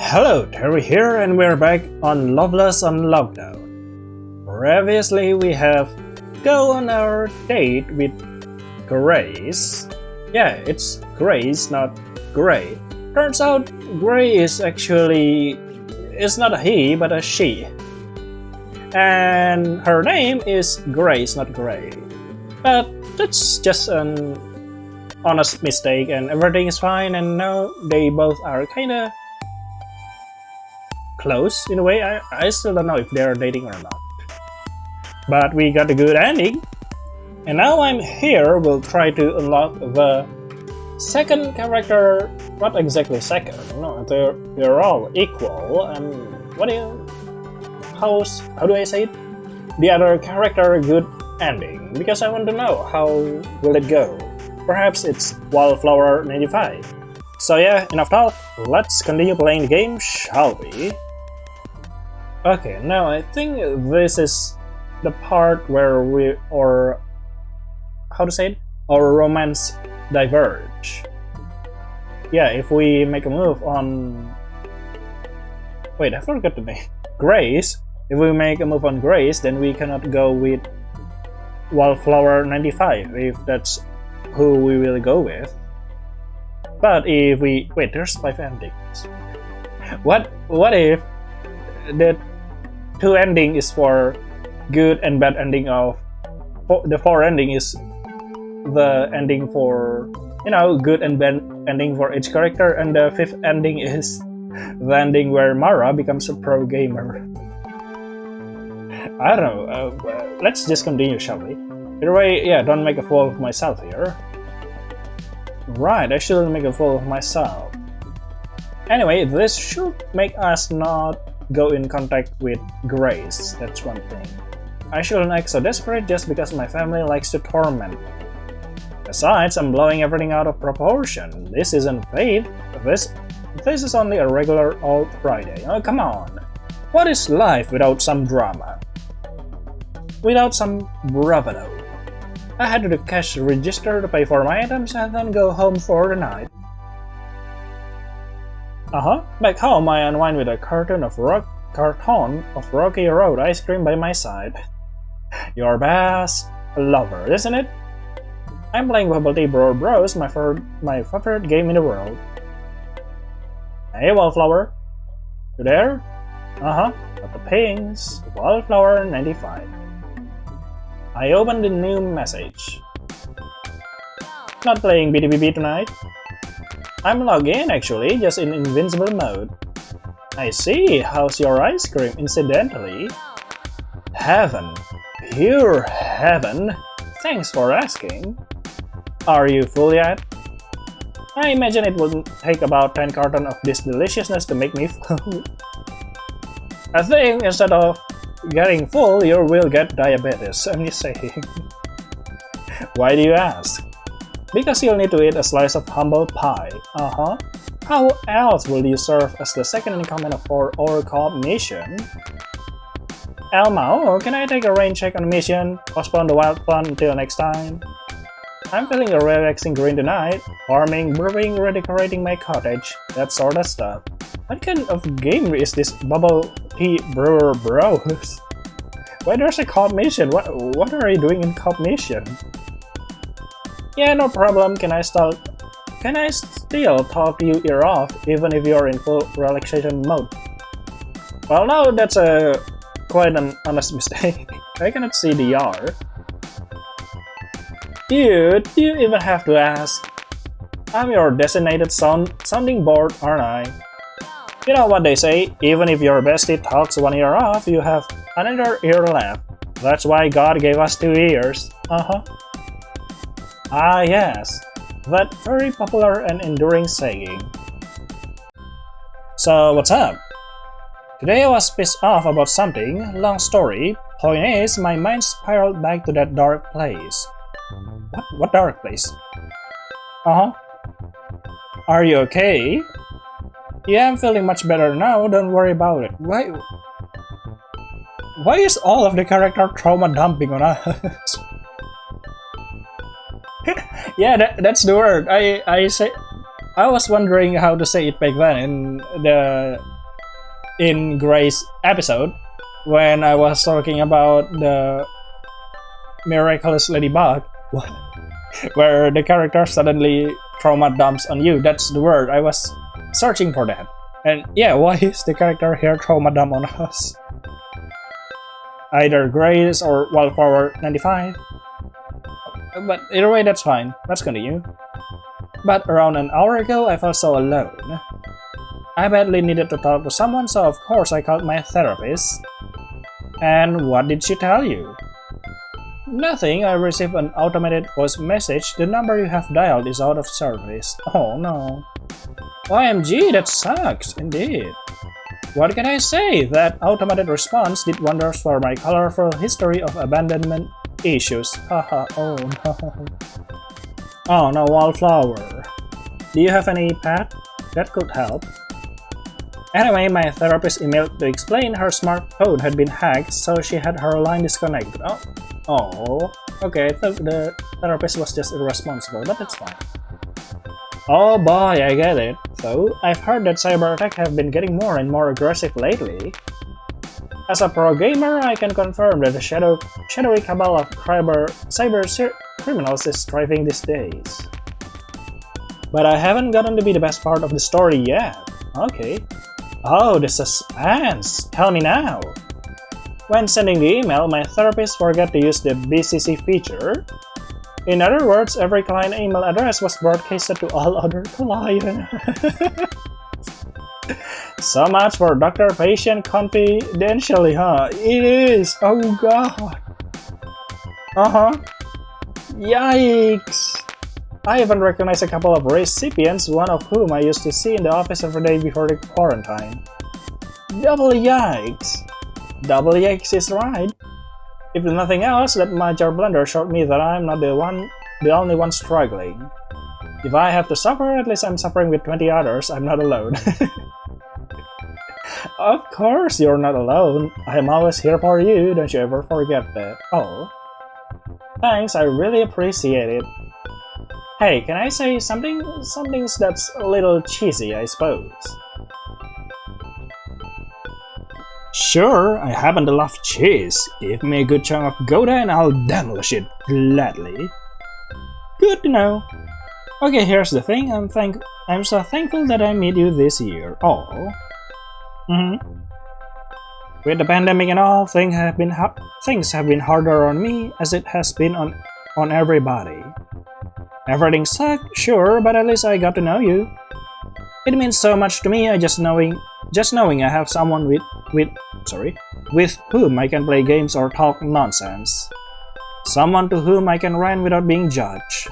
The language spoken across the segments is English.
Hello, Terry here, and we're back on Loveless on Lockdown. Previously, we have go on our date with Grace. Yeah, it's Grace, not Gray. Turns out Gray is actually it's not a he, but a she. And her name is Grace, not Gray. But that's just an honest mistake, and everything is fine. And now they both are kinda close in a way. I still don't know if they're dating or not. But we got a good ending. And now I'm here, we'll try to unlock the second character. Not exactly second, no, they're all equal. And how do I say it? The other character good ending, because I want to know how will it go. Perhaps it's Wallflower 95. So yeah, enough talk, let's continue playing the game, shall we? Okay, now I think this is the part where our romance diverge. Yeah, if we make a move on... Wait, I forgot the name. Grace. If we make a move on Grace, then we cannot go with Wallflower 95, if that's who we will go with. But if we... Wait, there's 5 endings. What if the 2 ending is for good and bad ending of... The 4 ending is the ending for, good and bad ending for each character, and the 5th ending is the ending where Mara becomes a pro gamer. I don't know, let's just continue, shall we? Either way, yeah, don't make a fool of myself here. Right, I shouldn't make a fool of myself. Anyway, this should make us not go in contact with Grace, that's one thing. I shouldn't act so desperate just because my family likes to torment me. Besides, I'm blowing everything out of proportion. This isn't fate. This is only a regular old Friday. Oh, come on. What is life without some drama? Without some bravado? I head to the cash register to pay for my items and then go home for the night. Back home, I unwind with a carton of Rocky Road ice cream by my side. Your best lover, isn't it? I'm playing Bubble Tea Bros, my favorite game in the world. Hey, Wallflower. You there? Got the pings. Wallflower 95. I opened the new message. Not playing BDBB tonight? I'm logged in actually, just in invincible mode. I see, how's your ice cream incidentally? Heaven. Pure heaven. Thanks for asking. Are you full yet? I imagine it will take about 10 cartons of this deliciousness to make me full. I think instead of getting full, you will get diabetes, I'm just saying. Why do you ask? Because you'll need to eat a slice of humble pie. How else will you serve as the second in command for our co-op mission? Elmo, can I take a rain check on the mission? Postpone the wild fun until next time. I'm feeling a relaxing green tonight. Farming, brewing, redecorating my cottage. That sort of stuff. What kind of game is this Bubble Tea Brewer Bros? Why there's a co-op mission? What are you doing in co-op mission? Yeah, no problem. Can I still talk you ear off even if you're in full relaxation mode? Well, no, that's quite an honest mistake. I cannot see the R. Dude, you even have to ask. I'm your designated sounding board, aren't I? You know what they say, even if your bestie talks one ear off, you have another ear left. That's why God gave us 2 ears. Ah yes, that very popular and enduring saying. So what's up? Today I was pissed off about something, long story. Point is, my mind spiraled back to that dark place. What dark place? Are you okay? Yeah, I'm feeling much better now, don't worry about it. Why is all of the character trauma dumping on us? Yeah, that's the word. I was wondering how to say it back then in Grace episode when I was talking about the miraculous ladybug, where the character suddenly trauma dumps on you. That's the word. I was searching for that. And yeah, why is the character here trauma dump on us? Either Grace or Wildflower 95. But either way, that's fine. Let's continue. But around an hour ago, I felt so alone. I badly needed to talk to someone, so of course I called my therapist. And what did she tell you? Nothing. I received an automated voice message. The number you have dialed is out of service. Oh no. OMG, that sucks, indeed. What can I say? That automated response did wonders for my colorful history of abandonment issues. Haha, oh no. Oh no, Wildflower. Do you have any pet? That could help. Anyway, my therapist emailed to explain her smartphone had been hacked, so she had her line disconnected. Oh, okay, I thought the therapist was just irresponsible, but that's fine. Oh boy, I get it. So, I've heard that cyber attacks have been getting more and more aggressive lately. As a pro gamer, I can confirm that the shadowy cabal of cyber criminals is thriving these days. But I haven't gotten to be the best part of the story yet. Okay. Oh, the suspense! Tell me now! When sending the email, my therapist forgot to use the BCC feature. In other words, every client email address was broadcasted to all other clients. So much for doctor-patient confidentially, huh? It is! Oh god! Yikes! I even recognized a couple of recipients, one of whom I used to see in the office every day before the quarantine. Double yikes! Double yikes is right. If nothing else, that major blunder showed me that I'm not the only one struggling. If I have to suffer, at least I'm suffering with 20 others. I'm not alone. Of course you're not alone. I'm always here for you, don't you ever forget that. Oh. Thanks, I really appreciate it. Hey, can I say something? Something that's a little cheesy, I suppose. Sure, I happen to love cheese. Give me a good chunk of Gouda and I'll demolish it gladly. Good to know. Okay, here's the thing. I'm so thankful that I met you this year. Oh. With the pandemic and all, things have been harder on me as it has been on everybody. Everything sucked, sure, but at least I got to know you. It means so much to me. Just knowing I have someone with whom I can play games or talk nonsense. Someone to whom I can rant without being judged.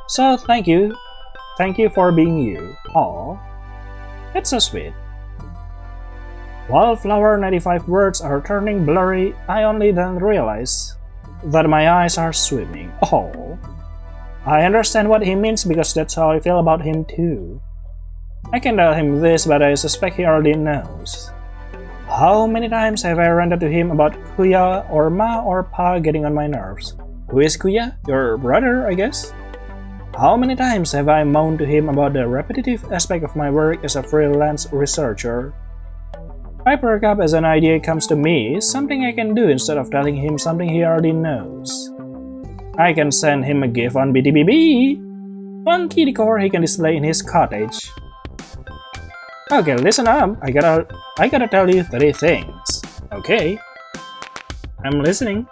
So thank you. Thank you for being you. Aw. That's so sweet. Wildflower 95 words are turning blurry. I only then realize that my eyes are swimming. Oh. I understand what he means because that's how I feel about him too. I can tell him this, but I suspect he already knows. How many times have I ranted to him about Kuya or Ma or Pa getting on my nerves? Who is Kuya? Your brother, I guess? How many times have I moaned to him about the repetitive aspect of my work as a freelance researcher? I perk up as an idea comes to me, something I can do instead of telling him something he already knows. I can send him a gift on BTBB! Funky decor he can display in his cottage. Okay, listen up. I gotta tell you 3 things. Okay. I'm listening.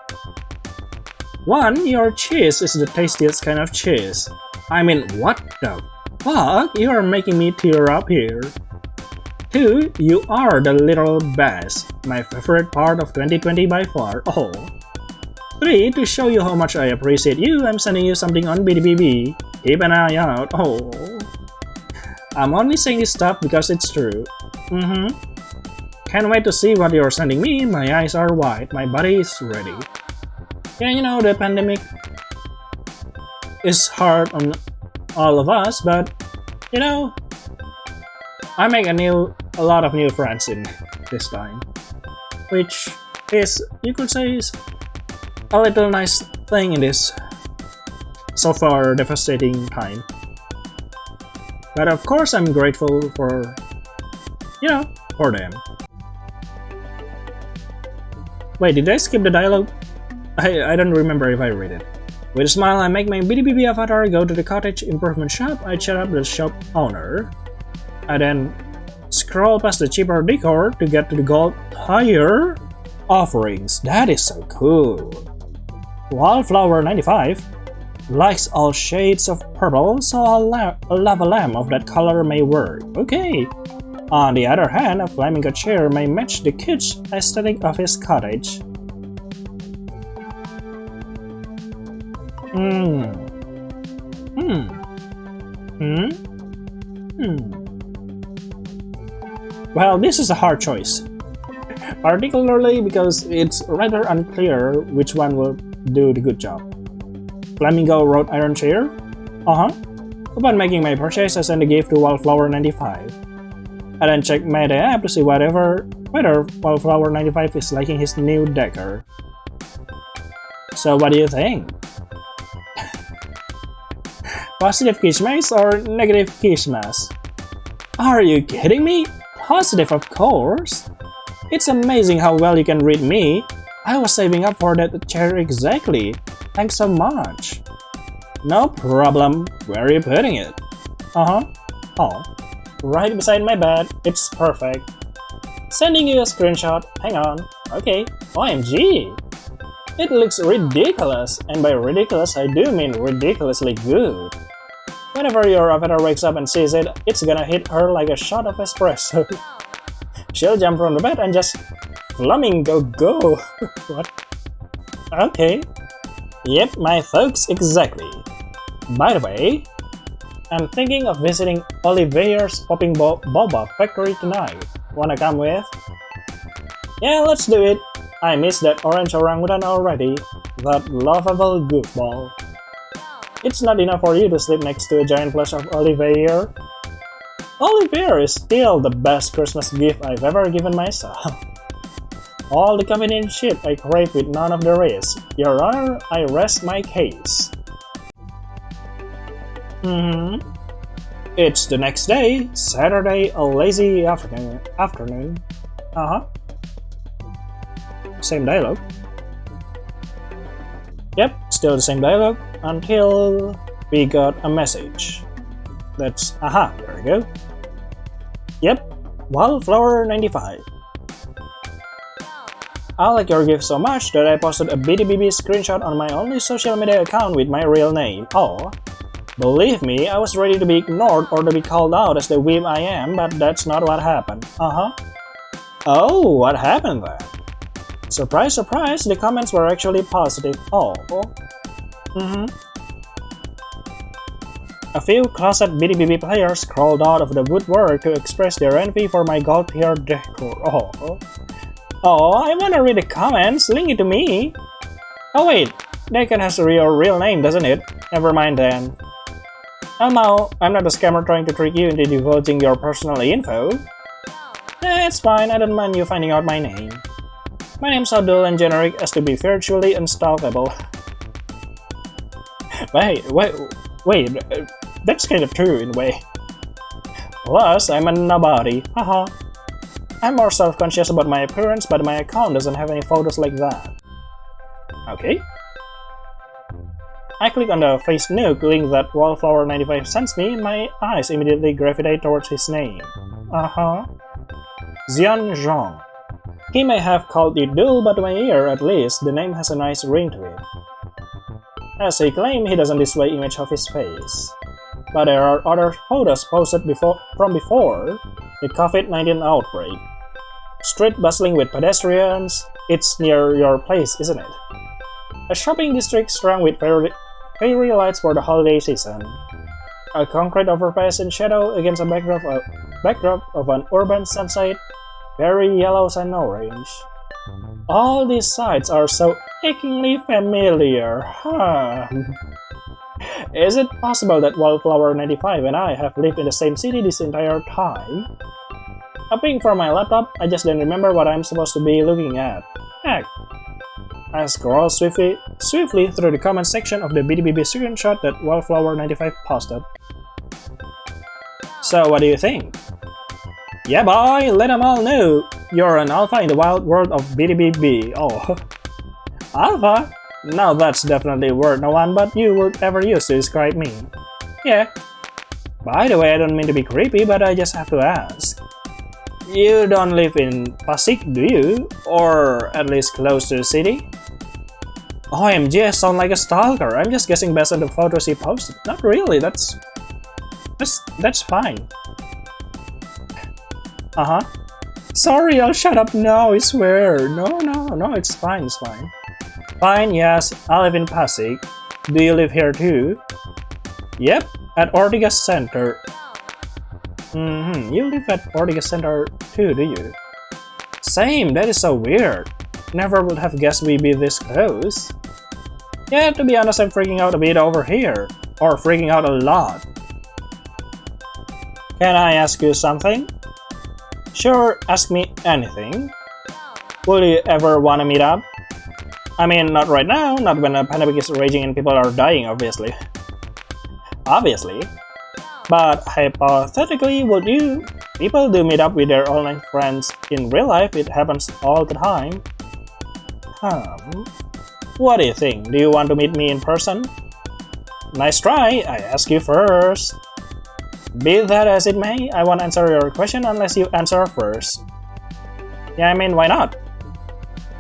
1. Your cheese is the tastiest kind of cheese. I mean, what the fuck? You are making me tear up here. 2. You are the little best. My favorite part of 2020 by far. Oh. 3. To show you how much I appreciate you, I'm sending you something on BTBB. Keep an eye out. Oh. I'm only saying this stuff because it's true. Can't wait to see what you're sending me. My eyes are wide. My body is ready. Yeah, you know, the pandemic is hard on all of us, but, you know, I make a lot of new friends in this time. Which is, you could say, is a little nice thing in this so far devastating time. But of course I'm grateful for, for them. Wait, did I skip the dialogue? I don't remember if I read it. With a smile, I make my BDBB avatar go to the cottage improvement shop. I chat up the shop owner. I then scroll past the cheaper decor to get to the gold higher offerings. That is so cool. Wildflower 95 likes all shades of purple, so a lava lamp of that color may work. Okay. On the other hand, a flamingo chair may match the kitsch aesthetic of his cottage. Well, this is a hard choice, particularly because it's rather unclear which one will do the good job. Flamingo wrought iron chair? Upon making my purchase, I send a gift to Wildflower 95. I then check my app to see whether Wildflower 95 is liking his new decor. So what do you think? Positive Kishmas or negative Kishmas? Are you kidding me? Positive, of course. It's amazing how well you can read me. I was saving up for that chair exactly. Thanks so much. No problem. Where are you putting it? Oh, right beside my bed. It's perfect. Sending you a screenshot. Hang on. Okay. OMG. It looks ridiculous, and by ridiculous I do mean ridiculously good. Whenever your avatar wakes up and sees it, it's gonna hit her like a shot of espresso. She'll jump from the bed and just flamingo go. What? Okay. Yep, my folks, exactly. By the way, I'm thinking of visiting Olivier's Popping Boba factory tonight. Wanna come with? Yeah, let's do it. I miss that orange orangutan already. That lovable goofball. It's not enough for you to sleep next to a giant plush of Olivier. Olivier is still the best Christmas gift I've ever given myself. All the convenient shit I crave with none of the rest. Your Honor, I rest my case. It's the next day, Saturday, a lazy afternoon. Same dialogue. Yep, still the same dialogue until we got a message. That's there we go. Yep, Wildflower 95. I like your gift so much that I posted a BDBB screenshot on my only social media account with my real name. Oh, believe me, I was ready to be ignored or to be called out as the weeb I am, but that's not what happened. Oh, what happened then? Surprise, surprise, the comments were actually positive. Oh. A few closet BDBB players crawled out of the woodwork to express their envy for my gold tier decor. Oh, I wanna read the comments. Link it to me. Oh wait, Dakin has your real name, doesn't it? Never mind then. Elmo, I'm not a scammer trying to trick you into divulging your personal info. It's fine, I don't mind you finding out my name. My name's so dull and generic as to be virtually unstalkable. Wait, that's kind of true in a way. Plus, I'm a nobody, I'm more self-conscious about my appearance, but my account doesn't have any photos like that. Okay. I click on the face nuke link that Wildflower95 sends me, and my eyes immediately gravitate towards his name. Xian Zhong. He may have called it dull, but to my ear, at least, the name has a nice ring to it. As he claimed, he doesn't display image of his face. But there are other photos posted from before the COVID-19 outbreak. Street bustling with pedestrians. It's near your place, isn't it? A shopping district strung with fairy lights for the holiday season. A concrete overpass in shadow against a backdrop of an urban sunset, very yellow and orange. All these sights are so achingly familiar. Is it possible that Wildflower95 and I have lived in the same city this entire time? Upping from my laptop, I just don't remember what I'm supposed to be looking at. Heck. I scroll swiftly through the comment section of the BDBB screenshot that Wildflower95 posted. So what do you think? Yeah boy, let them all know you're an alpha in the wild world of BDBB. Oh, alpha? Now that's definitely a word no one but you would ever use to describe me. Yeah. By the way, I don't mean to be creepy, but I just have to ask. You don't live in Pasig, do you? Or at least close to the city? OMG, I sound like a stalker. I'm just guessing based on the photos he posted. Not really, that's fine. Uh-huh. Sorry, I'll shut up now, I swear. No, it's fine, it's fine. Fine, yes, I live in Pasig. Do you live here too? Yep, at Ortigas Center. You live at Ortigas Center too, do you? Same, that is so weird. Never would have guessed we'd be this close. Yeah, to be honest, I'm freaking out a bit over here. Or freaking out a lot. Can I ask you something? Sure, ask me anything. Will you ever wanna meet up? I mean, not right now, not when a pandemic is raging and people are dying, obviously. Obviously. But hypothetically, would you? People do meet up with their online friends in real life, it happens all the time. What do you think? Do you want to meet me in person? Nice try, I ask you first. Be that as it may, I won't answer your question unless you answer first. Yeah, I mean, why not?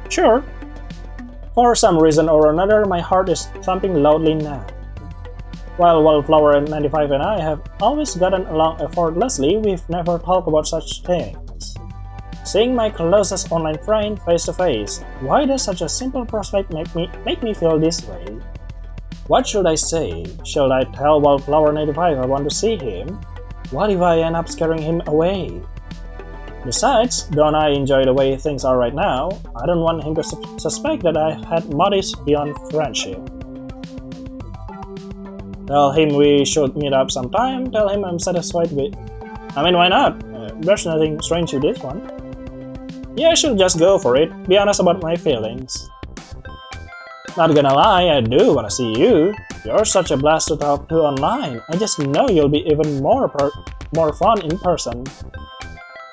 Sure. For some reason or another, my heart is thumping loudly now. While Wildflower and 95 and I have always gotten along effortlessly, we've never talked about such things. Seeing my closest online friend face to face, why does such a simple prospect make me feel this way? What should I say? Should I tell Wildflower 95 I want to see him? What if I end up scaring him away? Besides, don't I enjoy the way things are right now? I don't want him to suspect that I had motives beyond friendship. Tell him we should meet up sometime, tell him I'm satisfied with... I mean, why not? There's nothing strange with this one. Yeah, I should just go for it, be honest about my feelings. Not gonna lie, I do wanna see you. You're such a blast to talk to online. I just know you'll be even more fun in person.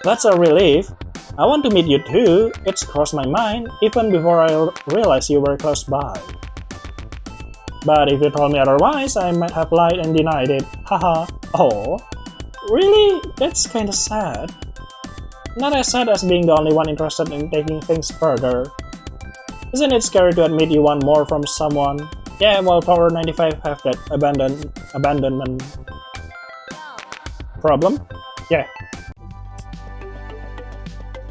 That's a relief. I want to meet you too. It's crossed my mind, even before I realized you were close by. But if you told me otherwise, I might have lied and denied it. Haha. Oh. Really? That's kinda sad. Not as sad as being the only one interested in taking things further. Isn't it scary to admit you want more from someone? Yeah, well, Power 95 have that abandonment problem. Yeah.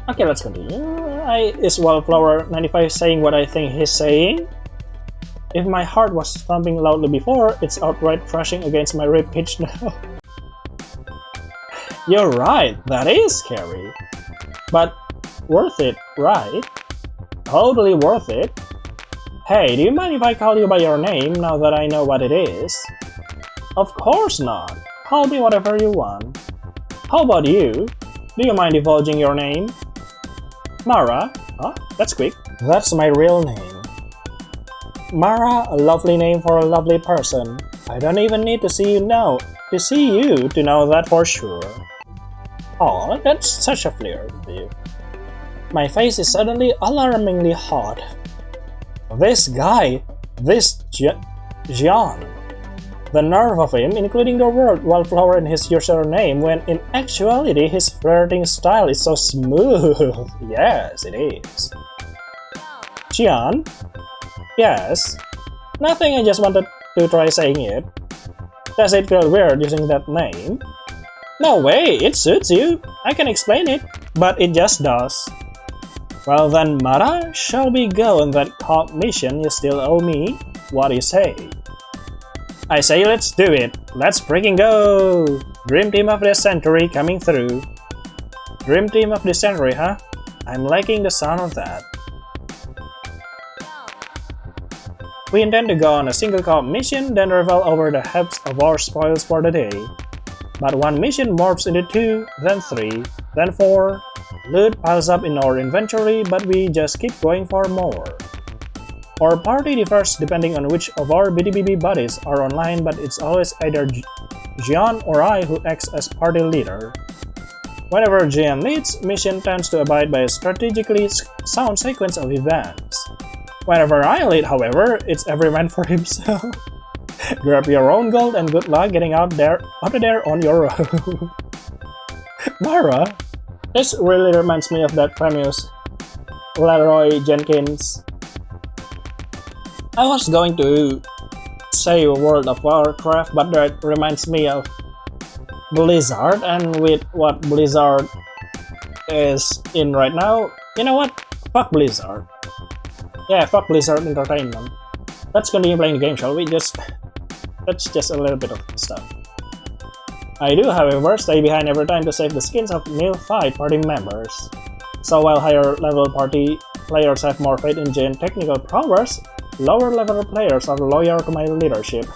Okay, let's continue. Is Wildflower 95 saying what I think he's saying? If my heart was thumping loudly before, it's outright crashing against my ribcage now. You're right, that is scary. But worth it, right? Totally worth it. Hey, do you mind if I call you by your name now that I know what it is? Of course not. Call me whatever you want. How about you? Do you mind divulging your name? Mara? Huh? That's quick. That's my real name. Mara, a lovely name for a lovely person. I don't even need to see you to know that for sure. Oh, that's such a flirt. My face is suddenly alarmingly hot. This guy, this Jian. The nerve of him, including the word Wildflower in his username, when in actuality his flirting style is so smooth. Yes, it is. Jian? Yes. Nothing, I just wanted to try saying it. Does it feel weird using that name? No way, it suits you. I can explain it, but it just does. Well then, Mara, shall we go on that comp mission you still owe me? What do you say? I say let's do it. Let's freaking go! Dream team of the century coming through. Dream team of the century, huh? I'm liking the sound of that. We intend to go on a single comp mission, then revel over the heaps of our spoils for the day. But one mission morphs into 2, then 3, then 4. Loot piles up in our inventory, but we just keep going for more. Our party differs depending on which of our BDBB buddies are online, but it's always either Jian or I who acts as party leader. Whenever Jian leads, mission tends to abide by a strategically sound sequence of events. Whenever I lead, however, it's every man for himself. Grab your own gold and good luck getting out of there on your own. Mara? This really reminds me of that famous Leroy Jenkins. I was going to say World of Warcraft, but that reminds me of Blizzard, and with what Blizzard is in right now, you know what? Fuck Blizzard. Yeah, fuck Blizzard Entertainment. Let's continue playing the game, shall we? That's just a little bit of stuff. I do, however, stay behind every time to save the skins of neophyte party members. So while higher level party players have more faith in Jane technical prowess, lower level players are loyal to my leadership.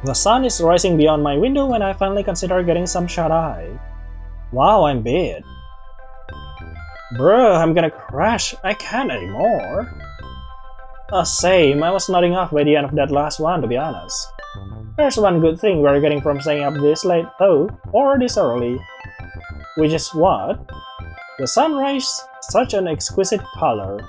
The sun is rising beyond my window when I finally consider getting some shut-eye. Wow, I'm bit. Bruh, I'm gonna crash. I can't anymore. Same, I was nodding off by the end of that last one, to be honest. There's one good thing we're getting from staying up this late though, or this early. Which is what? The sunrise, such an exquisite color.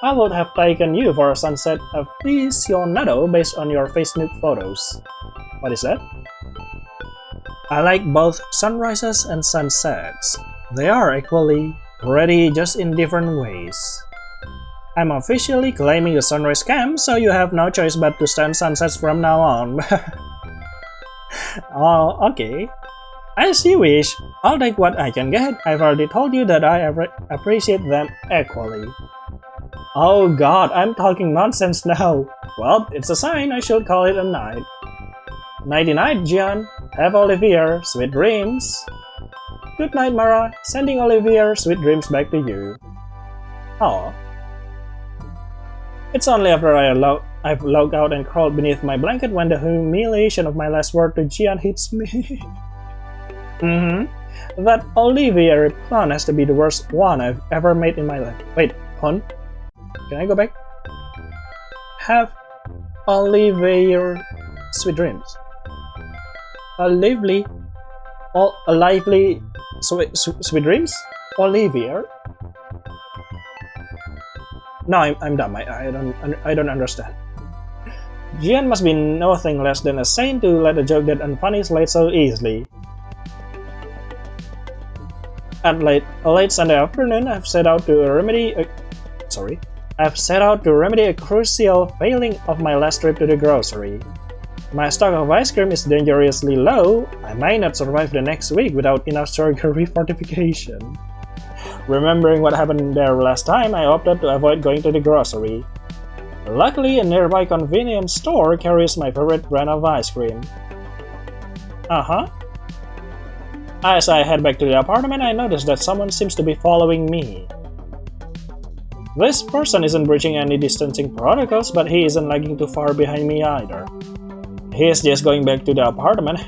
I would have taken you for a sunset aficionado based on your Facebook photos. What is that? I like both sunrises and sunsets. They are equally pretty, just in different ways. I'm officially claiming the sunrise camp, so you have no choice but to stand sunsets from now on. Oh, okay. As you wish. I'll take what I can get. I've already told you that I appreciate them equally. Oh god, I'm talking nonsense now. Well, it's a sign. I should call it a night. Nighty-night, Jian. Have Olivier. Sweet dreams. Good night, Mara. Sending Olivier sweet dreams back to you. Oh. It's only after I've logged out and crawled beneath my blanket when the humiliation of my last word to Jian hits me. That Olivier plan has to be the worst one I've ever made in my life. Wait, pun? Can I go back? Have Olivier sweet dreams. A lively sweet dreams? Olivier? No, I'm dumb. I don't understand. Jian must be nothing less than a saint to let a joke that unfunny slide so easily. At late Sunday afternoon, I've set out to remedy a crucial failing of my last trip to the grocery. My stock of ice cream is dangerously low. I might not survive the next week without enough sugar fortification. Remembering what happened there last time, I opted to avoid going to the grocery. Luckily, a nearby convenience store carries my favorite brand of ice cream. As I head back to the apartment, I notice that someone seems to be following me. This person isn't breaching any distancing protocols, but he isn't lagging too far behind me either. He is just going back to the apartment.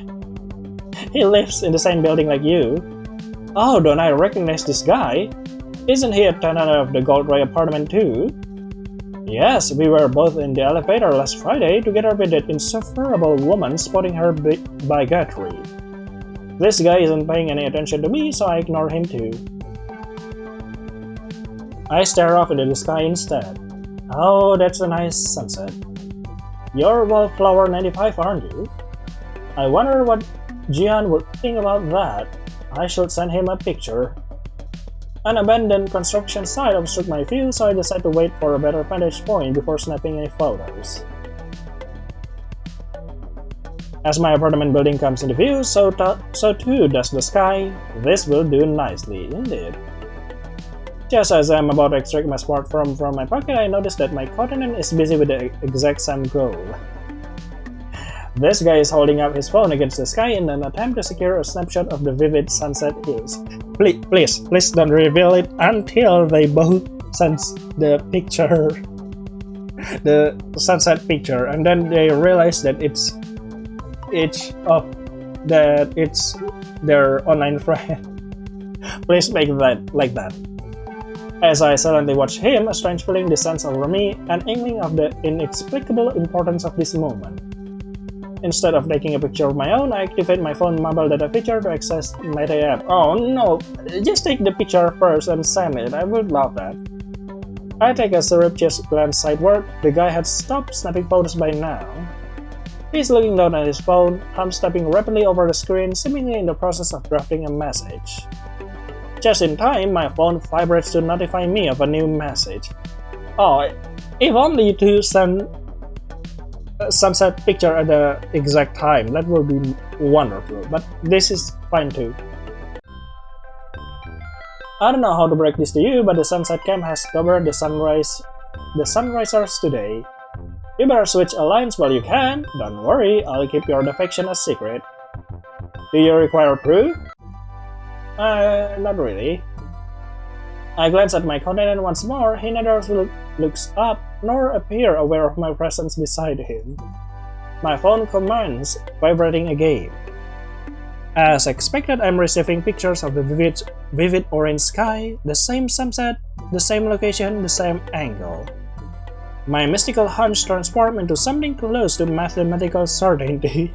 He lives in the same building like you. Oh, don't I recognize this guy? Isn't he a tenant of the Gold Ray apartment too? Yes, we were both in the elevator last Friday together with that insufferable woman spotting her bigotry. This guy isn't paying any attention to me, so I ignore him too. I stare off into the sky instead. Oh, that's a nice sunset. You're Wallflower 95, aren't you? I wonder what Jian would think about that. I should send him a picture. An abandoned construction site obstructed my view, so I decided to wait for a better vantage point before snapping any photos. As my apartment building comes into view, so too does the sky. This will do nicely, indeed. Just as I'm about to extract my smartphone from my pocket, I notice that my countenance is busy with the exact same goal. This guy is holding up his phone against the sky in an attempt to secure a snapshot of the vivid sunset hills. Please don't reveal it until they both send the picture, the sunset picture, and then they realize that it's their online friend. Please make that like that. As I silently watched him, a strange feeling descends over me, an inkling of the inexplicable importance of this moment. Instead of taking a picture of my own, I activate my phone mobile data feature to access Meta app. Oh no, just take the picture first and send it, I would love that. I take a surreptitious glance sideward. The guy had stopped snapping photos by now. He's looking down at his phone, thumb stepping rapidly over the screen, seemingly in the process of drafting a message. Just in time, my phone vibrates to notify me of a new message. Oh, if only to send a sunset picture at the exact time, that would be wonderful, but this is fine too. I don't know how to break this to you, but the sunset cam has covered the sunrisers today. You better switch alliance while you can. Don't worry, I'll keep your defection a secret. Do you require proof? Not really. I glance at my companion once more. He neither looks up nor appear aware of my presence beside him. My phone commands vibrating again. As expected, I'm receiving pictures of the vivid orange sky, the same sunset, the same location, the same angle. My mystical hunch transforms into something close to mathematical certainty.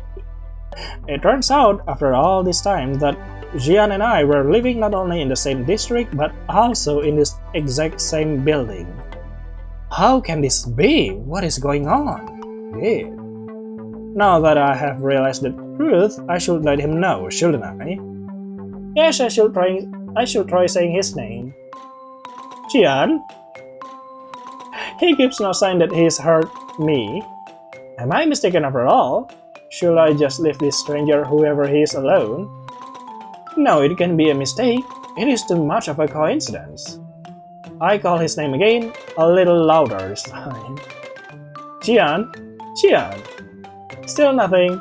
It turns out, after all this time, that Jian and I were living not only in the same district, but also in this exact same building. How can this be? What is going on? Yeah. Now that I have realized the truth, I should let him know, shouldn't I? Yes, I should try saying his name. Jian? He gives no sign that he's heard me. Am I mistaken after all? Should I just leave this stranger, whoever he is, alone? No, it can be a mistake. It is too much of a coincidence. I call his name again, a little louder this time. Jian? Jian? Still nothing.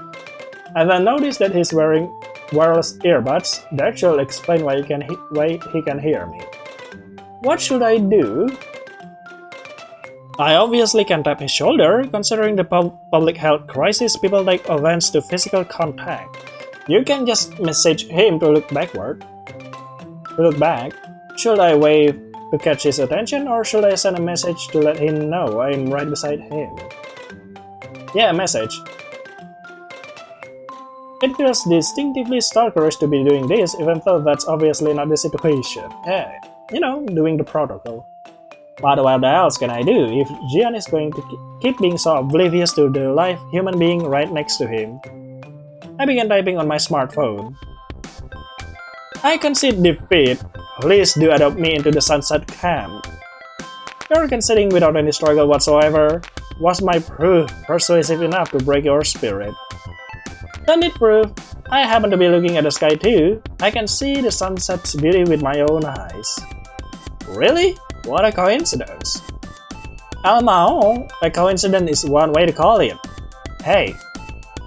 I then notice that he's wearing wireless earbuds. That should explain why he can hear me. What should I do? I obviously can tap his shoulder. Considering the public health crisis, people take offense to physical contact. You can just message him to look back. Should I wave to catch his attention, or should I send a message to let him know I'm right beside him? Yeah, a message. It feels distinctively stalkerish to be doing this, even though that's obviously not the situation. Yeah, doing the protocol. But what else can I do if Jian is going to keep being so oblivious to the live human being right next to him? I began typing on my smartphone. I concede defeat. Please do adopt me into the sunset camp. You're conceding without any struggle whatsoever. Was my proof persuasive enough to break your spirit? Don't need proof. I happen to be looking at the sky too. I can see the sunset's beauty with my own eyes. Really? What a coincidence. Almao, a coincidence is one way to call it. Hey,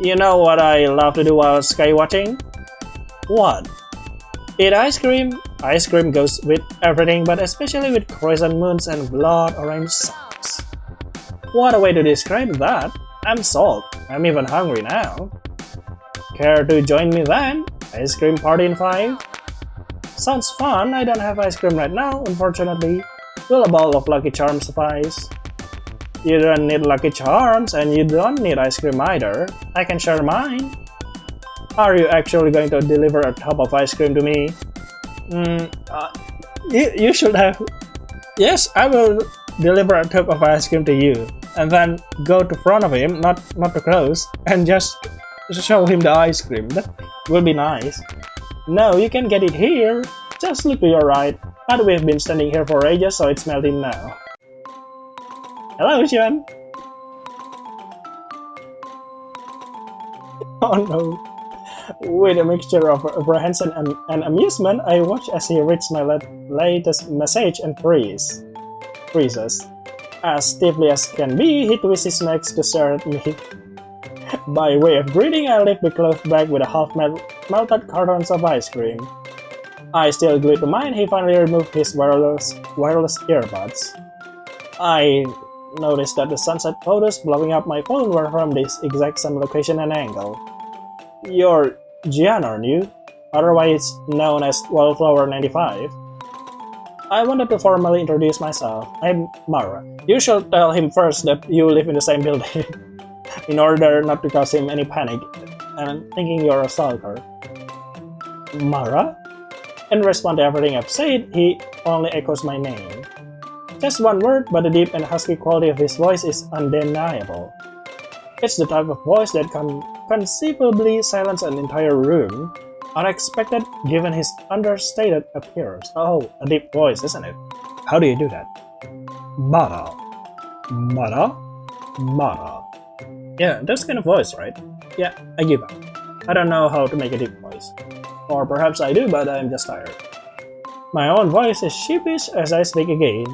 you know what I love to do while sky watching? What? Eat ice cream. Ice cream goes with everything, but especially with crescent moons and blood orange suns. What a way to describe that. I'm sold. I'm even hungry now. Care to join me then? Ice cream party in 5? Sounds fun. I don't have ice cream right now, unfortunately. Will a bowl of Lucky Charms suffice? You don't need Lucky Charms, and you don't need ice cream either. I can share mine. Are you actually going to deliver a tub of ice cream to me? You should have. Yes, I will deliver a tub of ice cream to you, and then go to front of him, not too close, and just show him the ice cream. That will be nice. No, you can get it here. Just look to your right. But we've been standing here for ages, so it's melting now. Hello, Jian. Oh no. With a mixture of apprehension and amusement, I watch as he reads my latest message and freezes. As stiffly as can be, he twists his neck to stare at me. By way of greeting, I lift the cloth bag with a half-melted cartons of ice cream. I still glued to mine. He finally removed his wireless earbuds. I noticed that the sunset photos blowing up my phone were from this exact same location and angle. You're Jian, aren't you? Otherwise known as Wallflower 95. I wanted to formally introduce myself. I'm Mara. You should tell him first that you live in the same building, in order not to cause him any panic and thinking you're a stalker. Mara? In response to everything I've said, he only echoes my name. Just one word, but the deep and husky quality of his voice is undeniable. It's the type of voice that can conceivably silence an entire room. Unexpected given his understated appearance. Oh, a deep voice, isn't it? How do you do that? Mara. Mara? Mara. Yeah, that's kind of voice, right? Yeah, I give up. I don't know how to make a deep voice. Or perhaps I do, but I'm just tired. My own voice is sheepish as I speak again.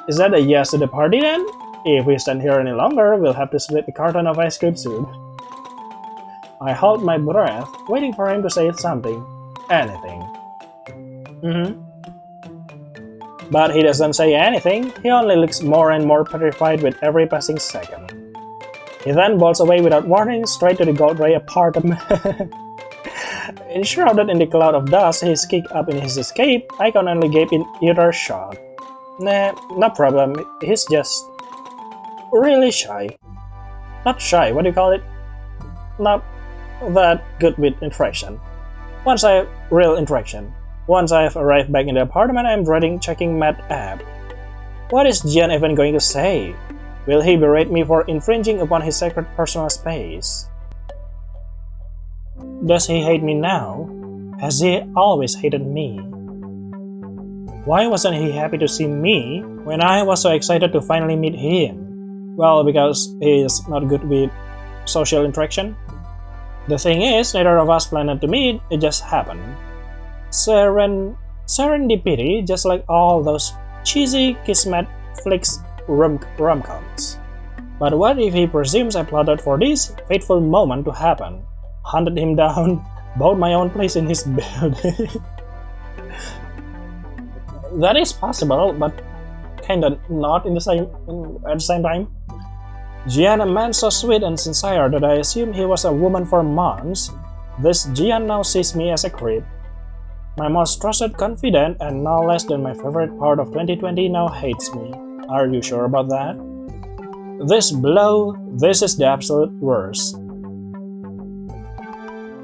Is that a yes to the party then? If we stand here any longer, we'll have to split a carton of ice cream soon. I hold my breath, waiting for him to say something. Anything. But he doesn't say anything, he only looks more and more petrified with every passing second. He then bolts away without warning, straight to the gold ray apartment. Enshrouded in the cloud of dust he's kicked up in his escape, I can only gape in utter shock. Nah, no problem, he's just really shy. Not shy, what do you call it? Not that good with interaction. Once I've arrived back in the apartment, I'm dreading checking Matt's app. What is Jian even going to say? Will he berate me for infringing upon his sacred personal space? Does he hate me now? Has he always hated me? Why wasn't he happy to see me when I was so excited to finally meet him? Well, because he's not good with social interaction. The thing is, neither of us planned to meet, it just happened. Serendipity, just like all those cheesy Kismet flicks rom-coms. But what if he presumes I plotted for this fateful moment to happen? Hunted him down, bought my own place in his building. That is possible, but kinda not at the same time. Jian, a man so sweet and sincere that I assumed he was a woman for months, this Jian now sees me as a creep. My most trusted confidant and no less than my favorite part of 2020 now hates me. Are you sure about that? This is the absolute worst.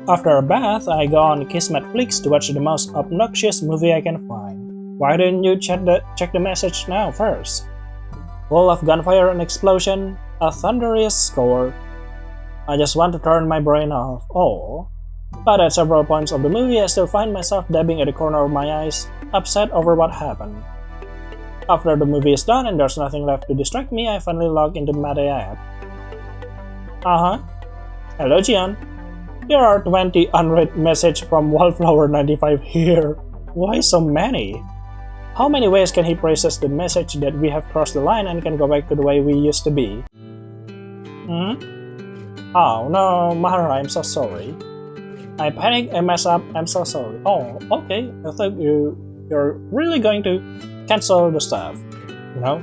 After a bath, I go on Kismet Flix to watch the most obnoxious movie I can find. Why didn't you check the message now first? Full of gunfire and explosion, a thunderous score. I just want to turn my brain off. Oh. But at several points of the movie, I still find myself dabbing at the corner of my eyes, upset over what happened. After the movie is done and there's nothing left to distract me, I finally log into Mate app. Hello, Jian. There are 20 unread messages from Wallflower95 here. Why so many? How many ways can he process the message that we have crossed the line and can go back to the way we used to be? Oh no, Mahara, I'm so sorry. I panicked, I messed up, I'm so sorry. Oh, okay, I thought you're really going to cancel the stuff, you know?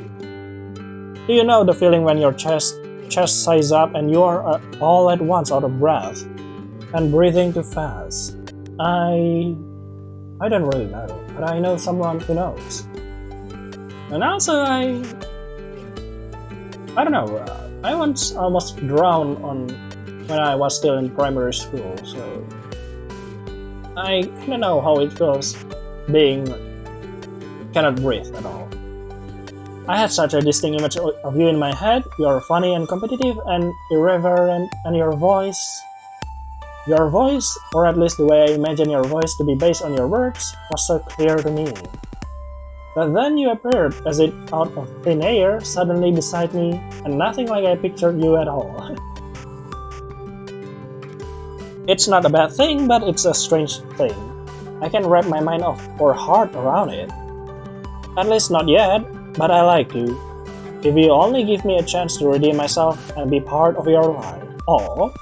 Do you know the feeling when your chest size up and you are all at once out of breath and breathing too fast? I don't really know, but I know someone who knows. And also I don't know, I once almost drowned when I was still in primary school, so I don't know how it feels being cannot breathe at all. I had such a distinct image of you in my head. You're funny and competitive and irreverent, and your voice, or at least the way I imagine your voice to be based on your words, was so clear to me. But then you appeared as if out of thin air, suddenly beside me, and nothing like I pictured you at all. It's not a bad thing, but it's a strange thing. I can't wrap my mind or heart around it. At least not yet, but I like to. If you only give me a chance to redeem myself and be part of your life. Oh,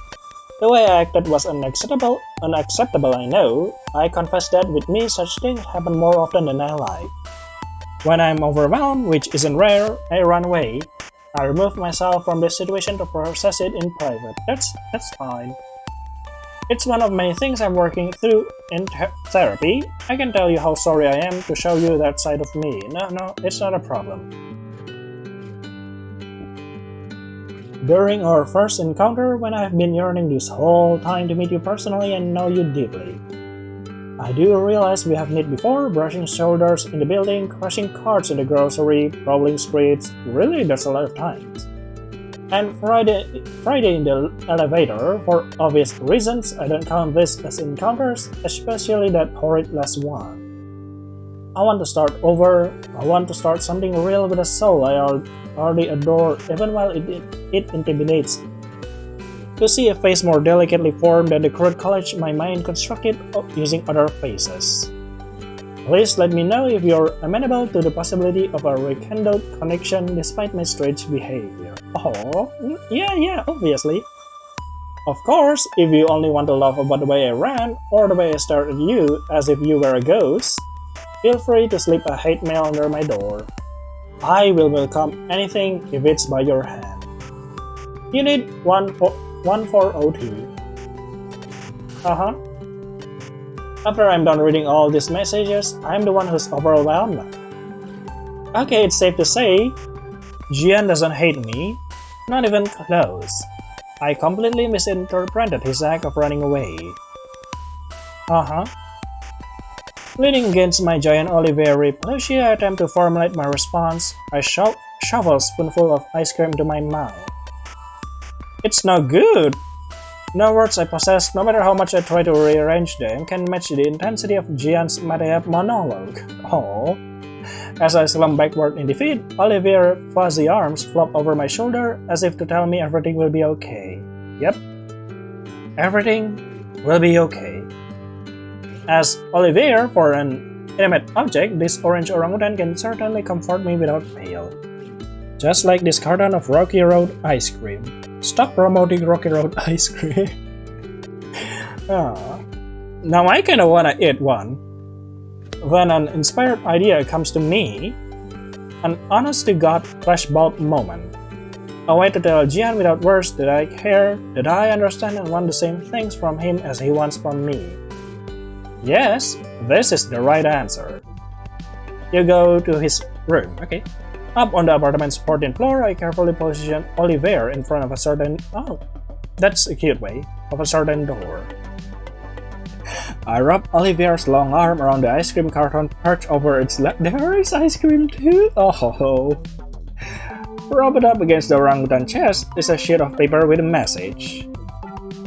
the way I acted was unacceptable, I know. I confess that with me such things happen more often than I like. When I'm overwhelmed, which isn't rare, I run away. I remove myself from the situation to process it in private. That's fine. It's one of many things I'm working through in therapy. I can tell you how sorry I am to show you that side of me. No, it's not a problem. During our first encounter, when I've been yearning this whole time to meet you personally and know you deeply. I do realize we have met before, brushing shoulders in the building, crushing carts in the grocery, prowling streets. Really, there's a lot of times. And Friday in the elevator, for obvious reasons, I don't count this as encounters, especially that horrid last one. I want to start over. I want to start something real with a soul I already adore, even while it intimidates. To see a face more delicately formed than the crude college my mind constructed using other faces. Please let me know if you're amenable to the possibility of a rekindled connection despite my strange behavior. Oh, yeah, obviously. Of course, if you only want to laugh about the way I ran, or the way I stared at you as if you were a ghost, feel free to slip a hate mail under my door. I will welcome anything if it's by your hand. Unit 1402. After I'm done reading all these messages, I'm the one who's overwhelmed. Okay, it's safe to say, Jian doesn't hate me, not even close. I completely misinterpreted his act of running away. Leaning against my giant Olivier plushie, I attempt to formulate my response. I shovel a spoonful of ice cream to my mouth. It's no good! No words I possess, no matter how much I try to rearrange them, can match the intensity of Jian's madcap monologue. Oh. As I slump backward in defeat, Olivier's fuzzy arms flop over my shoulder as if to tell me everything will be okay. Yep. Everything will be okay. As Olivier, for an inanimate object, this orange orangutan can certainly comfort me without fail. Just like this carton of Rocky Road ice cream. Stop promoting Rocky Road ice cream. Now I kinda wanna eat one. Then an inspired idea comes to me. An honest-to-God flashbulb moment. A way to tell Jian without words that I care, that I understand and want the same things from him as he wants from me. Yes, this is the right answer. You go to his room, okay? Up on the apartment's 14th floor, I carefully position Olivier in front of a certain... Oh, that's a cute way. Of a certain door. I wrap Olivier's long arm around the ice cream carton perched over its lap. There is ice cream too? Oh. Propped up against the orangutan chest is a sheet of paper with a message.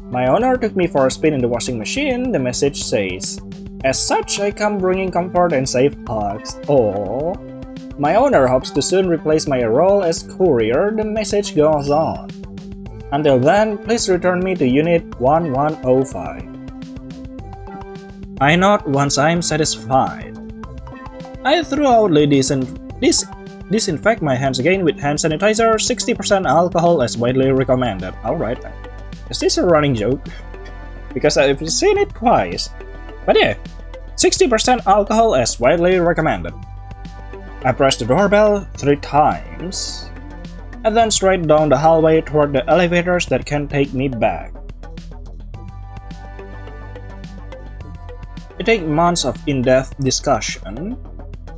My owner took me for a spin in the washing machine. The message says, "As such, I come bringing comfort and safe hugs." Oh. My owner hopes to soon replace my role as courier. The message goes on. Until then, please return me to Unit 1105. I nod once I am satisfied. I thoroughly disinfect my hands again with hand sanitizer. 60% alcohol as widely recommended. Alright. Is this a running joke? Because I've seen it twice. But yeah, 60% alcohol as widely recommended. I press the doorbell 3 times, and then straight down the hallway toward the elevators that can take me back. It takes months of in-depth discussion.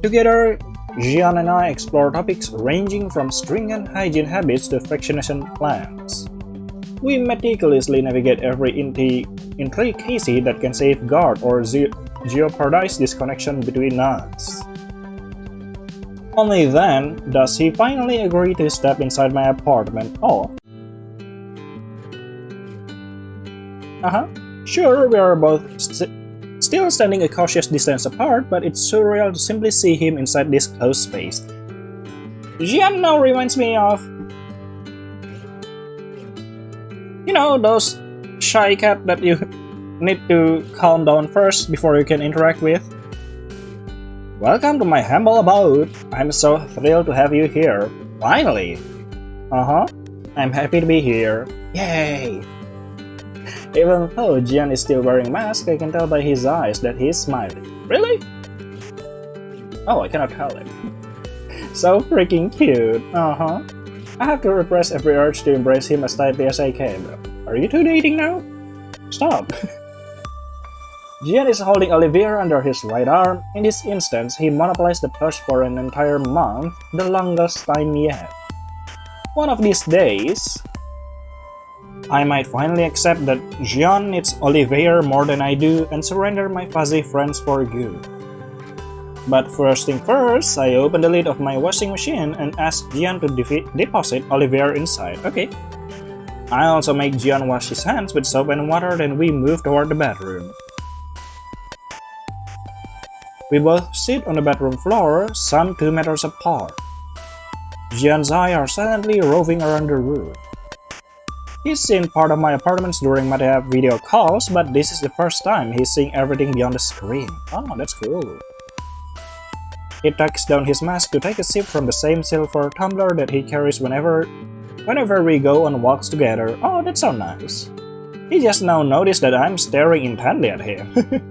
Together, Jian and I explore topics ranging from stringent hygiene habits to vaccination plans. We meticulously navigate every intricacy that can safeguard or jeopardize this connection between us. Only then does he finally agree to step inside my apartment. Oh. Sure, we are both still standing a cautious distance apart, but it's surreal to simply see him inside this closed space. Jian now reminds me of... You know, those shy cat that you need to calm down first before you can interact with. Welcome to my humble abode. I'm so thrilled to have you here. Finally! I'm happy to be here. Yay! Even though Jian is still wearing a mask, I can tell by his eyes that he's smiling. Really? Oh, I cannot tell it. So freaking cute. I have to repress every urge to embrace him as tightly as I can. Are you two dating now? Stop! Jian is holding Olivier under his right arm. In this instance, he monopolized the push for an entire month, the longest time yet. One of these days, I might finally accept that Jian needs Olivier more than I do and surrender my fuzzy friends for good. But first thing first, I open the lid of my washing machine and ask Jian to deposit Olivier inside. Okay. I also make Jian wash his hands with soap and water, then we move toward the bedroom. We both sit on the bedroom floor, some 2 meters apart. Jian's eyes are silently roving around the room. He's seen part of my apartments during my video calls, but this is the first time he's seeing everything beyond the screen. Oh, that's cool. He takes down his mask to take a sip from the same silver tumbler that he carries whenever we go on walks together. Oh, that's so nice. He just now noticed that I'm staring intently at him.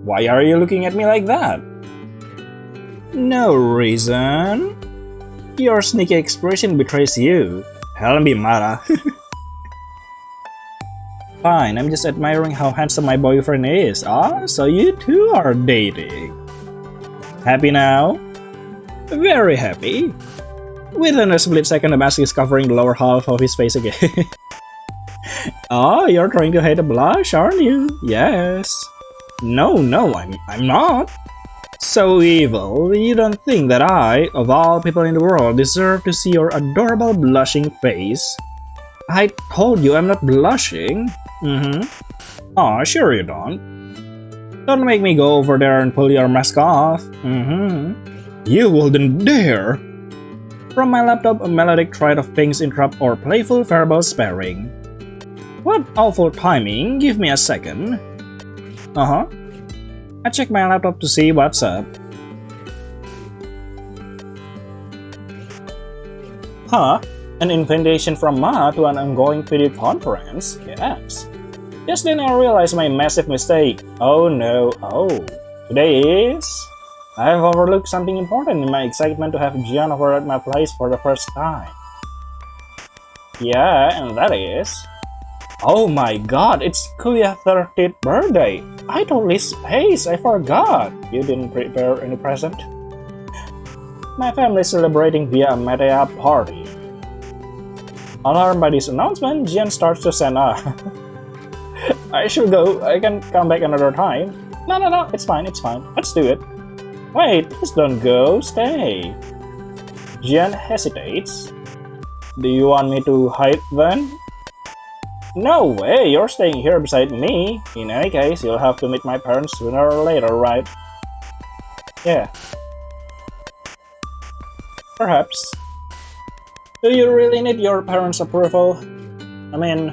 Why are you looking at me like that? No reason. Your sneaky expression betrays you. Hell be mara. Fine, I'm just admiring how handsome my boyfriend is. Ah, so you two are dating. Happy now? Very happy. Within a split second, the mask is covering the lower half of his face again. Oh, you're trying to hide a blush, aren't you? Yes. No, I'm not. So evil, you don't think that I, of all people in the world, deserve to see your adorable blushing face? I told you I'm not blushing. Aw, sure you don't. Don't make me go over there and pull your mask off. You wouldn't dare. From my laptop, a melodic thread of pings interrupt our playful verbal sparring. What awful timing, give me a second. I check my laptop to see what's up. Huh? An invitation from Ma to an ongoing video conference? Yes. Just then I realized my massive mistake. Oh no, today is... I've overlooked something important in my excitement to have Jian over at my place for the first time. Yeah, and that is... Oh my god, it's Kuya's 30th birthday! I totally spaced, I forgot! You didn't prepare any present? My family's celebrating via a media party. Alarmed by this announcement, Jian starts to send I should go, I can come back another time. No, it's fine, let's do it. Wait, please don't go, stay. Jian hesitates. Do you want me to hide then? No way, you're staying here beside me. In any case, you'll have to meet my parents sooner or later, right? Yeah. Perhaps. Do you really need your parents' approval? I mean,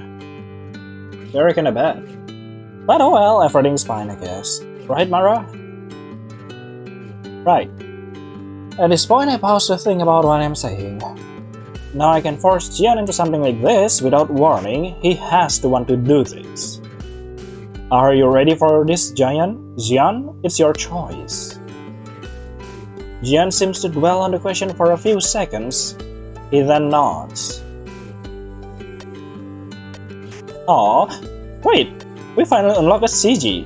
they're kinda bad. But oh well, everything's fine, I guess. Right, Mara? Right. At this point, I pause to think about what I'm saying. Now I can force Jian into something like this without warning. He has to want to do this. Are you ready for this, Jian? It's your choice. Jian seems to dwell on the question for a few seconds. He then nods. Aw, wait! We finally unlocked a CG.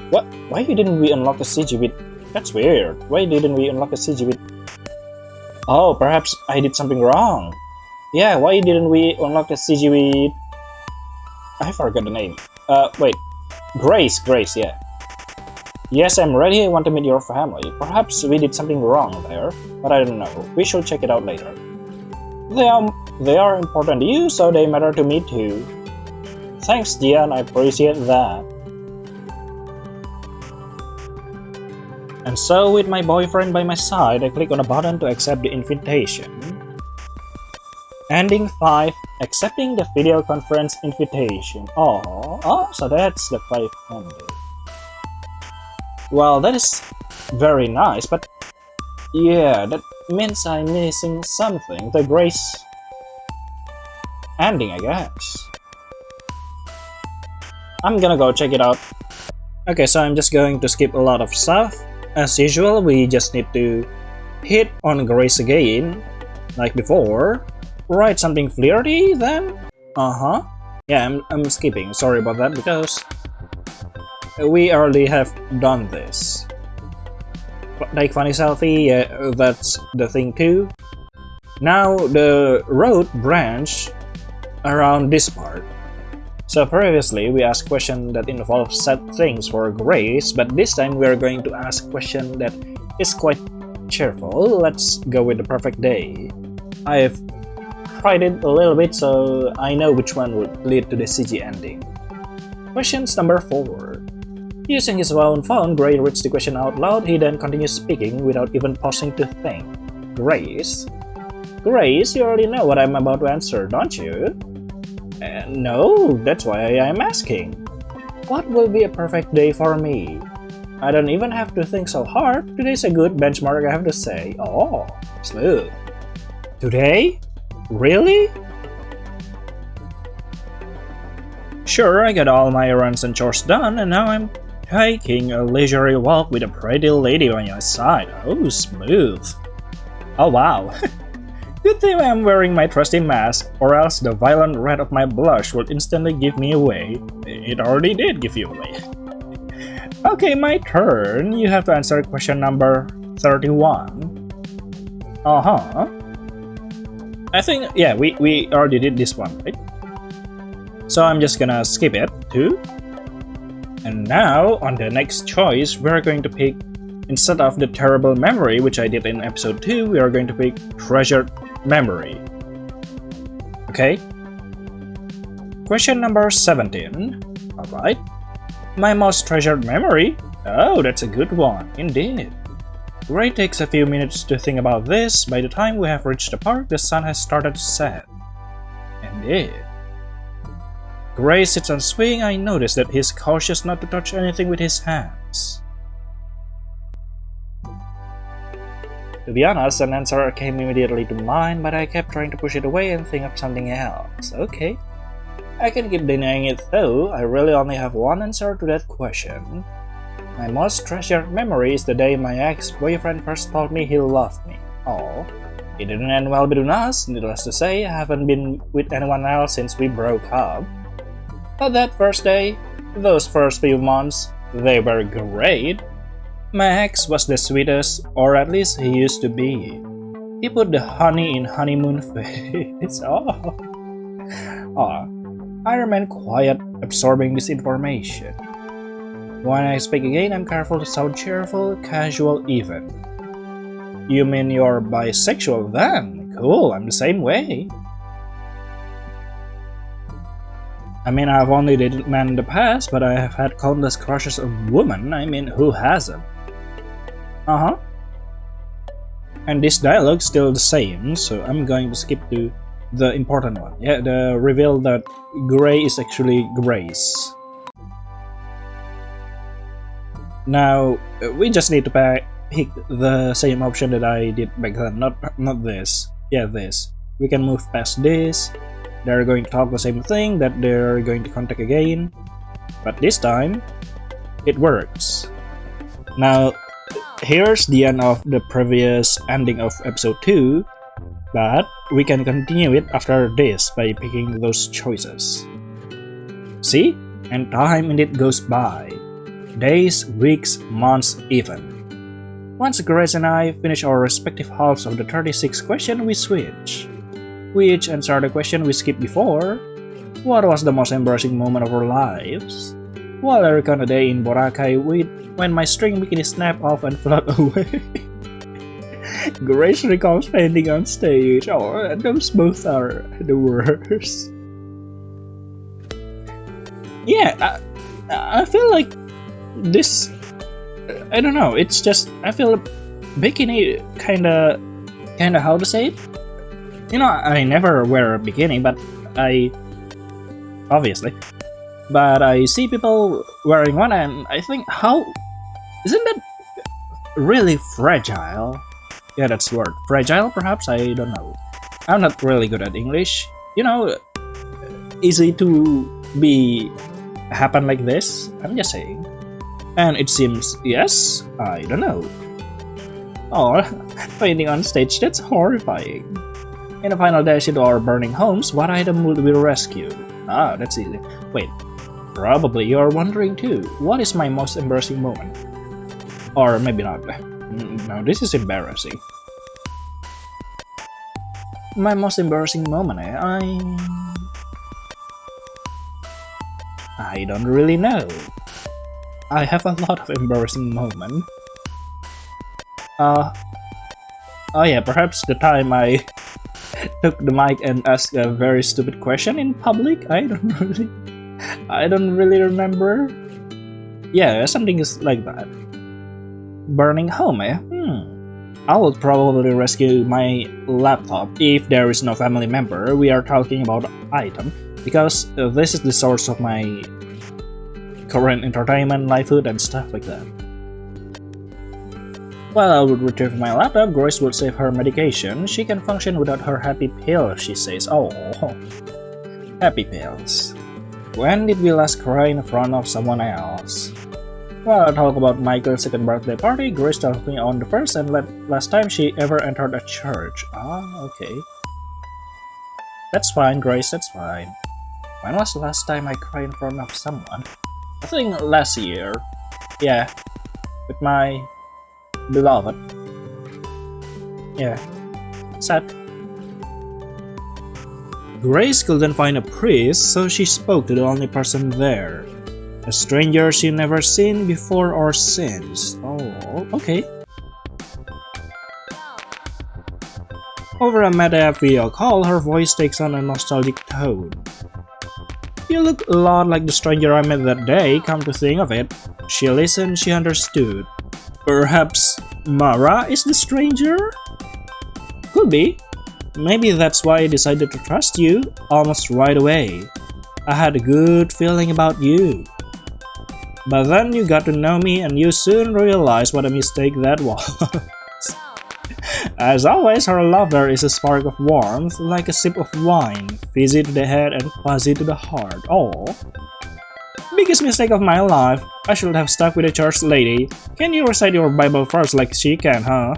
What? Why didn't we unlock a CG with... That's weird. Why didn't we unlock a CG with... Oh, perhaps I did something wrong. Yeah, why didn't we unlock the CG with... I forgot the name. Wait. Grace, yeah. Yes, I'm ready. I want to meet your family. Perhaps we did something wrong there, but I don't know. We should check it out later. They are important to you, so they matter to me too. Thanks, Jian. I appreciate that. And so, with my boyfriend by my side, I click on a button to accept the invitation. Ending 5. Accepting the video conference invitation. Oh, so that's the 5 ending. Well, that is very nice, but yeah, that means I'm missing something. The Grace ending, I guess. I'm gonna go check it out. Okay, so I'm just going to skip a lot of stuff. As usual, we just need to hit on Grace again, like before. Write something flirty then? Yeah, I'm skipping. Sorry about that because we already have done this. Like funny selfie, yeah, that's the thing too. Now the road branch around this part. So previously we asked question that involves sad things for Grace, but this time we are going to ask question that is quite cheerful. Let's go with the perfect day. I've tried it a little bit, so I know which one would lead to the CG ending. Questions number 4. Using his phone, Gray reads the question out loud. He then continues speaking without even pausing to think. Grace? Grace, you already know what I'm about to answer, don't you? No, that's why I'm asking. What will be a perfect day for me? I don't even have to think so hard. Today's a good benchmark, I have to say. Oh, smooth. Today? Really? Sure, I got all my errands and chores done, and now I'm taking a leisurely walk with a pretty lady on your side. Oh, smooth. Oh, wow. Good thing I'm wearing my trusty mask, or else the violent red of my blush will instantly give me away. It already did give you away. Okay, my turn. You have to answer question number 31. Uh-huh. I think, yeah, we already did this one, right? So I'm just gonna skip it, too. And now, on the next choice, we're going to pick, instead of the terrible memory, which I did in episode 2, we are going to pick treasured memory. Okay? Question number 17. Alright. My most treasured memory? Oh, that's a good one, indeed. Gray takes a few minutes to think about this. By the time we have reached the park, the sun has started to set. Indeed. Gray sits on swing. I notice that he's cautious not to touch anything with his hands. To be honest, an answer came immediately to mind, but I kept trying to push it away and think of something else. Okay. I can keep denying it though. I really only have one answer to that question. My most treasured memory is the day my ex-boyfriend first told me he loved me. Oh, it didn't end well between us. Needless to say, I haven't been with anyone else since we broke up. But that first day, those first few months, they were great. My ex was the sweetest, or at least he used to be. He put the honey in honeymoon face. I remain quiet, absorbing this information. When I speak again, I'm careful to sound cheerful, casual even. You mean you're bisexual then? Cool, I'm the same way. I mean, I've only dated men in the past, but I have had countless crushes on women. I mean, who hasn't? Uh-huh. And this dialogue's still the same, so I'm going to skip to the important one. Yeah, the reveal that Gray is actually Grace. Now, we just need to pick the same option that I did back then, not this. Yeah, this. We can move past this. They're going to talk the same thing, that they're going to contact again. But this time, it works. Now, here's the end of the previous ending of episode 2, but we can continue it after this by picking those choices. See? And time indeed goes by. Days, weeks, months, even. Once Grace and I finish our respective halves of the 36 question, we switch. We each answer the question we skipped before. What was the most embarrassing moment of our lives? While I recount a day in Boracay when my string bikini snapped off and float away. Grace recalls fainting on stage. Oh, those both are the worst. Yeah, I feel like this, I don't know, it's just, I feel bikini kinda how to say it? You know, I never wear a bikini, but but I see people wearing one and I think, isn't that really fragile? Yeah, that's the word. Fragile, perhaps? I don't know. I'm not really good at English. You know, easy to happen like this? I'm just saying. And it seems, yes? I don't know. Oh, fainting on stage, that's horrifying. In the final dash into our burning homes, what item will we rescue? Ah, that's easy. Wait, probably you're wondering too, what is my most embarrassing moment? Or maybe not. No, this is embarrassing. My most embarrassing moment, I don't really know. I have a lot of embarrassing moments. Oh yeah, perhaps the time I took the mic and asked a very stupid question in public. I don't really remember. Yeah, something is like that. Burning home, eh? I will probably rescue my laptop if there is no family member. We are talking about item because this is the source of my current entertainment, livelihood, and stuff like that. While I would retrieve my laptop, Grace would save her medication. She can function without her happy pill, she says. Oh, happy pills. When did we last cry in front of someone else? While I talk about Michael's second birthday party, Grace tells me on the first and last time she ever entered a church. Ah, okay. That's fine, Grace, that's fine. When was the last time I cried in front of someone? I think last year. Yeah, with my beloved. Yeah, sad. Grace couldn't find a priest, so she spoke to the only person there. A stranger she never seen before or since. Oh, okay. Over a Meta video call, her voice takes on a nostalgic tone. You look a lot like the stranger I met that day, come to think of it. She listened, she understood. Perhaps Mara is the stranger? Could be. Maybe that's why I decided to trust you almost right away. I had a good feeling about you. But then you got to know me and you soon realized what a mistake that was. As always, her lover is a spark of warmth, like a sip of wine, fizzy to the head and fuzzy to the heart. Oh, biggest mistake of my life. I should have stuck with a church lady. Can you recite your Bible first like she can, huh?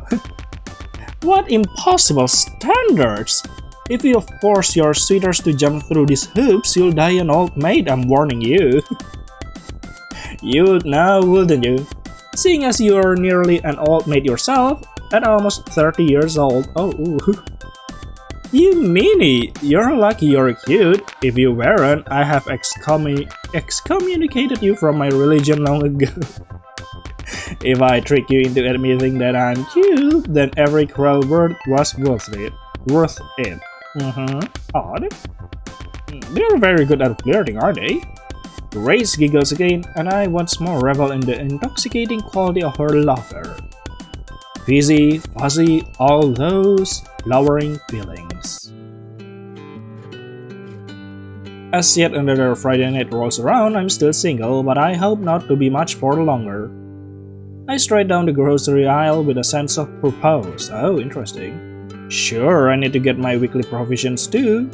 What impossible standards! If you force your suitors to jump through these hoops, you'll die an old maid, I'm warning you. You'd know, wouldn't you? Seeing as you're nearly an old maid yourself, at almost 30 years old. Oh, ooh. You meanie, you're lucky you're cute. If you weren't, I have excommunicated you from my religion long ago. If I trick you into admitting that I'm cute, then every cruel word was worth it. Odd. They're very good at flirting, aren't they? Grace giggles again, and I once more revel in the intoxicating quality of her lover. Fizzy, fuzzy, all those lowering feelings. As yet another Friday night rolls around, I'm still single, but I hope not to be much for longer. I stride down the grocery aisle with a sense of purpose. Oh, interesting. Sure, I need to get my weekly provisions too.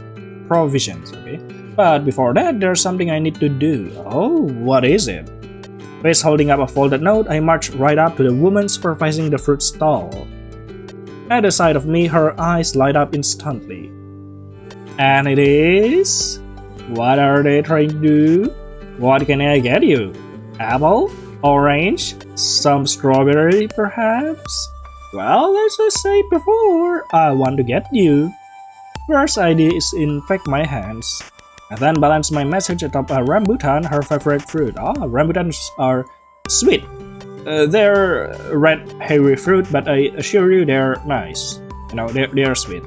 Provisions, okay. But before that, there's something I need to do. Oh, what is it? Face holding up a folded note, I march right up to the woman supervising the fruit stall. At the sight of me, her eyes light up instantly. And it is? What are they trying to do? What can I get you? Apple? Orange? Some strawberry, perhaps? Well, as I said before, I want to get you. First idea is infect my hands. I then balance my message atop a rambutan, her favorite fruit. Rambutans are sweet. They're red, hairy fruit, but I assure you they're nice. You know, they're sweet.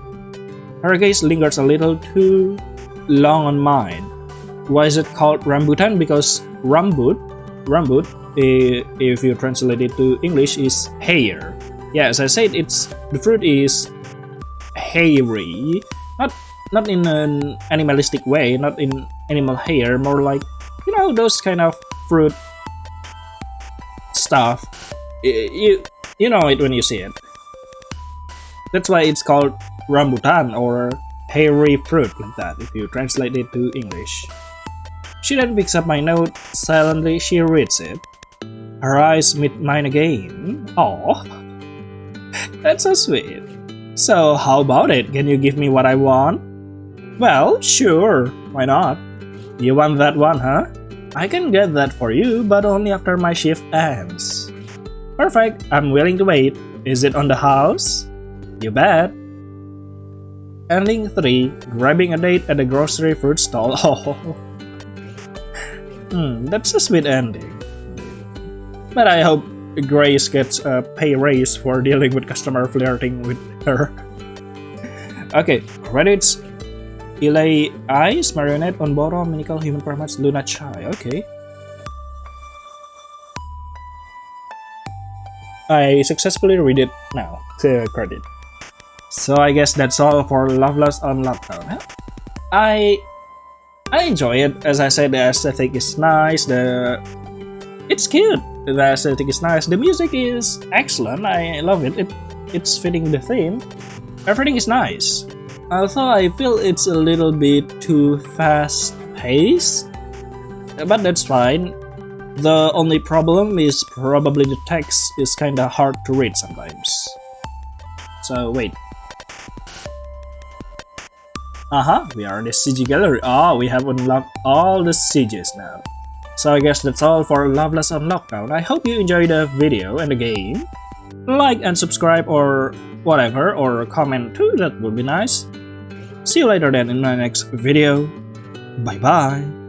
Her gaze lingers a little too long on mine. Why is it called rambutan? Because rambut, if you translate it to English, is hair. Yeah, as I said, the fruit is hairy, not in an animalistic way, not in animal hair, more like, you know, those kind of fruit stuff. You know it when you see it. That's why it's called rambutan or hairy fruit, like that, if you translate it to English. She then picks up my note. Silently, she reads it. Her eyes meet mine again. Aw, that's so sweet. So, how about it? Can you give me what I want? Well, sure, why not? You want that one, huh? I can get that for you, but only after my shift ends. Perfect, I'm willing to wait. Is it on the house? You bet. Ending 3. Grabbing a date at a grocery fruit stall. Oh. That's a sweet ending. But I hope Grace gets a pay raise for dealing with customer flirting with her. Okay, credits. Ilay Ice, Marionette on bottom, Minical Human Permats, Luna Chai. Okay. I successfully read it now. Credit. So I guess that's all for Loveless on Lockdown. I enjoy it. As I said, the aesthetic is nice. It's cute. The aesthetic is nice. The music is excellent. I love it. It's fitting the theme. Everything is nice. Although I feel it's a little bit too fast-paced, but that's fine. The only problem is probably the text is kinda hard to read sometimes. So wait. We are in the CG gallery. We have unlocked all the CGs now. So I guess that's all for Loveless on Lockdown. I hope you enjoyed the video and the game. Like and subscribe or whatever, or comment too, that would be nice. See you later then in my next video. Bye bye.